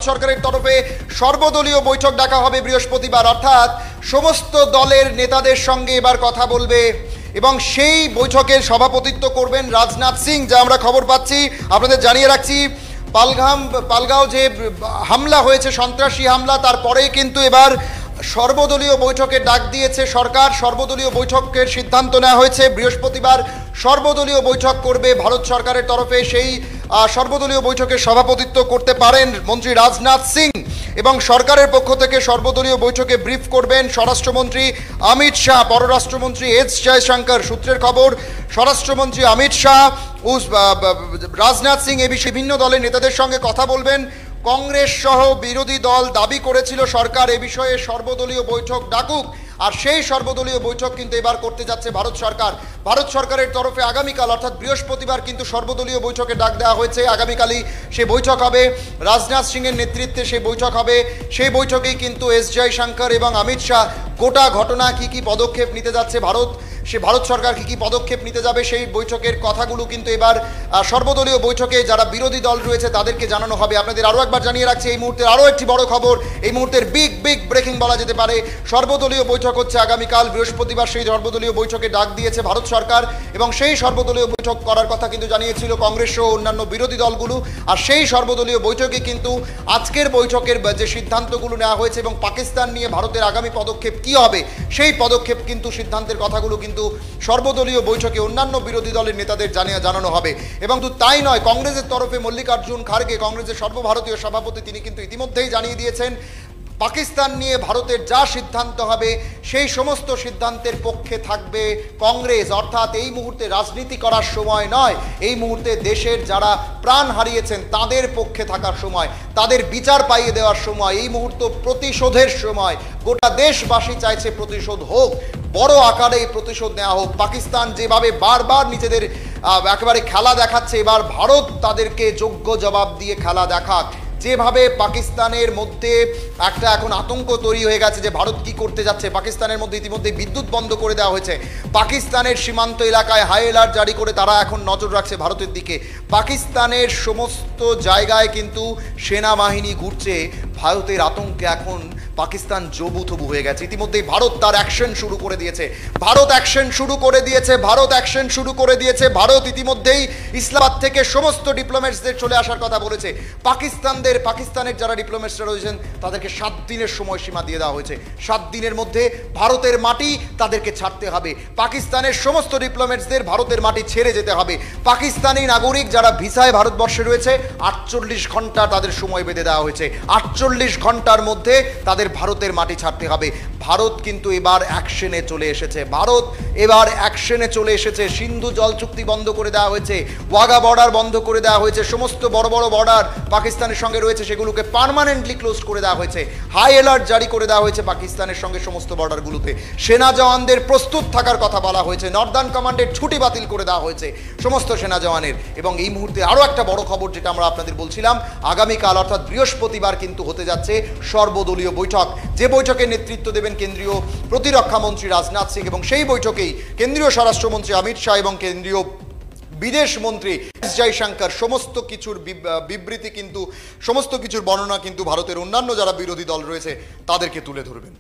সরকারের তরফে সর্বদলীয় বৈঠক ডাকা হবে বৃহস্পতিবার, অর্থাৎ সমস্ত দলের নেতাদের সঙ্গে এবার কথা বলবে এবং সেই বৈঠকের সভাপতিত্ব করবেন রাজনাথ সিং। যা আমরা খবর পাচ্ছি, আপনাদের জানিয়ে রাখছি, পালগাঁও যে হামলা হয়েছে, সন্ত্রাসী হামলা, তারপরেই কিন্তু এবার সর্বদলীয় বৈঠকের ডাক দিয়েছে সরকার। সর্বদলীয় বৈঠকের সিদ্ধান্ত নেওয়া হয়েছে, বৃহস্পতিবার সর্বদলীয় বৈঠক করবে ভারত সরকারের তরফে। সেই সর্বদলীয় বৈঠকে সভাপতিত্ব করতে পারেন মন্ত্রী রাজনাথ সিং এবং সরকারের পক্ষ থেকে সর্বদলীয় বৈঠকে ব্রিফ করবেন স্বরাষ্ট্রমন্ত্রী অমিত শাহ, পররাষ্ট্রমন্ত্রী এস জয়শঙ্কর। সূত্রের খবর, স্বরাষ্ট্রমন্ত্রী অমিত শাহ ও রাজনাথ সিং এ বিষয়ে বিভিন্ন দলের নেতাদের সঙ্গে কথা বলবেন। কংগ্রেস সহ বিরোধী দল দাবি করেছিল সরকার এ বিষয়ে সর্বদলীয় বৈঠক ডাকুক, আর সেই সর্বদলীয় বৈঠক কিন্তু এবার করতে যাচ্ছে ভারত সরকার। ভারত সরকারের তরফে আগামীকাল অর্থাৎ বৃহস্পতিবার কিন্তু সর্বদলীয় বৈঠকে ডাক দেওয়া হয়েছে। আগামীকালই সে বৈঠক হবে, রাজনাথ সিংয়ের নেতৃত্বে সেই বৈঠক হবে। সেই বৈঠকেই কিন্তু এস জয়শঙ্কর এবং অমিত শাহ গোটা ঘটনা কি পদক্ষেপ নিতে যাচ্ছে ভারত সরকার কি পদক্ষেপ নিতে যাবে সেই বৈঠকের কথাগুলো কিন্তু এবার সর্বদলীয় বৈঠকে যারা বিরোধী দল রয়েছে তাদেরকে জানানো হবে। আপনাদের আরও একবার জানিয়ে রাখছি, এই মুহূর্তে আরও একটি বড় খবর, এই মুহূর্তের বিগ ব্রেকিং বলা যেতে পারে। সর্বদলীয় বৈঠক হচ্ছে আগামীকাল বৃহস্পতিবার, সেই সর্বদলীয় বৈঠকে ডাক দিয়েছে ভারত সরকার এবং সেই সর্বদলীয় বৈঠক করার কথা কিন্তু জানিয়েছিল কংগ্রেস সহ অন্যান্য বিরোধী দলগুলো। আর সেই সর্বদলীয় বৈঠকে কিন্তু আজকের বৈঠকের যে সিদ্ধান্তগুলো নেওয়া হয়েছে এবং পাকিস্তান নিয়ে ভারতের আগামী পদক্ষেপ কি হবে সেই পদক্ষেপ কিন্তু সিদ্ধান্তের কথাগুলো কিন্তু সর্বদলীয় বৈঠকে অন্যান্য বিরোধী দলের নেতাদের জানানো হবে। এবং তাই নয়, কংগ্রেসের তরফে মল্লিকার্জুন খার্গে, কংগ্রেসের সর্বভারতীয় সভাপতি, তিনি কিন্তু ইতিমধ্যেই জানিয়ে দিয়েছেন পাকিস্তান নিয়ে ভারতের যা সিদ্ধান্ত হবে সেই সমস্ত সিদ্ধান্তের পক্ষে থাকবে কংগ্রেস। অর্থাৎ এই মুহূর্তে রাজনীতি করার সময় নয়, এই মুহূর্তে দেশের যারা প্রাণ হারিয়েছেন তাদের পক্ষে থাকার সময়, তাদের বিচার পাইয়ে দেওয়ার সময়, এই মুহূর্ত প্রতিশোধের সময়। গোটা দেশবাসী চাইছে প্রতিশোধ হোক, বড় আকারে এই প্রতিশোধ নেওয়া হোক। পাকিস্তান যেভাবে বারবার নিজেদের একেবারে খেলা দেখাচ্ছে, এবার ভারত তাদেরকে যোগ্য জবাব দিয়ে খেলা দেখাক। যেভাবে পাকিস্তানের মধ্যে একটা এখন আতঙ্ক তৈরি হয়ে গেছে যে ভারত কি করতে যাচ্ছে, পাকিস্তানের মধ্যে ইতিমধ্যে বিদ্যুৎ বন্ধ করে দেওয়া হয়েছে, পাকিস্তানের সীমান্ত এলাকায় হাই অ্যালার্ট জারি করে তারা এখন নজর রাখছে ভারতের দিকে। পাকিস্তানের সমস্ত জায়গায় কিন্তু সেনাবাহিনী ঘুরছে, ভারতের আতঙ্কে এখন পাকিস্তান জবুথবু হয়ে গেছে। ইতিমধ্যেই ভারত তার অ্যাকশন শুরু করে দিয়েছে, ভারত ইতিমধ্যেই ইসলামাবাদ থেকে সমস্ত ডিপ্লোম্যাটসদের চলে আসার কথা বলেছে। পাকিস্তানের যারা ডিপ্লোম্যাটসরা রয়েছেন তাদেরকে 7 দিনের সময়সীমা দিয়ে দেওয়া হয়েছে। 7 দিনের মধ্যে ভারতের মাটি তাদেরকে ছাড়তে হবে। পাকিস্তানের সমস্ত ডিপ্লোম্যাটসদের ভারতের মাটি ছেড়ে যেতে হবে। পাকিস্তানি নাগরিক যারা ভিসায় ভারতবর্ষে রয়েছে 48 ঘন্টা তাদের সময় বেঁধে দেওয়া হয়েছে। 48 ঘন্টার মধ্যে তাদের ভারতের মাটি ছাড়তে হবে। ভারত কিন্তু এবার অ্যাকশনে চলে এসেছে। সিন্ধু জল চুক্তি বন্ধ করে দেওয়া হয়েছে, ওয়াগা বর্ডার বন্ধ করে দেওয়া হয়েছে, সমস্ত বড় বড় বর্ডার পাকিস্তানের সঙ্গে রয়েছে সেগুলোকে পার্মানেন্টলি ক্লোজ করে দেওয়া হয়েছে। হাই অ্যালার্ট জারি করে দেওয়া হয়েছে পাকিস্তানের সঙ্গে সমস্ত বর্ডারগুলোতে। সেনা জওয়ানদের প্রস্তুত থাকার কথা বলা হয়েছে, নর্দার্ন কমান্ডের ছুটি বাতিল করে দেওয়া হয়েছে সমস্ত সেনা জওয়ানের। এবং এই মুহূর্তে আরও একটা বড় খবর যেটা আমরা আপনাদের বলছিলাম, আগামীকাল অর্থাৎ বৃহস্পতিবার কিন্তু হতে যাচ্ছে সর্বদলীয় বৈঠক, যে বৈঠকে নেতৃত্ব দেবেন কেন্দ্রীয় প্রতিরক্ষা মন্ত্রী রাজনাথ সিং এবং সেই বৈঠকেই কেন্দ্রীয় স্বরাষ্ট্রমন্ত্রী অমিত শাহ এবং কেন্দ্রীয় বিদেশ মন্ত্রী এস জয়শঙ্কর সমস্ত কিছুর বিবৃতি কিন্তু, সমস্ত কিছুর বর্ণনা কিন্তু ভারতের অন্যান্য যারা বিরোধী দল রয়েছে তাদেরকে তুলে ধরবেন।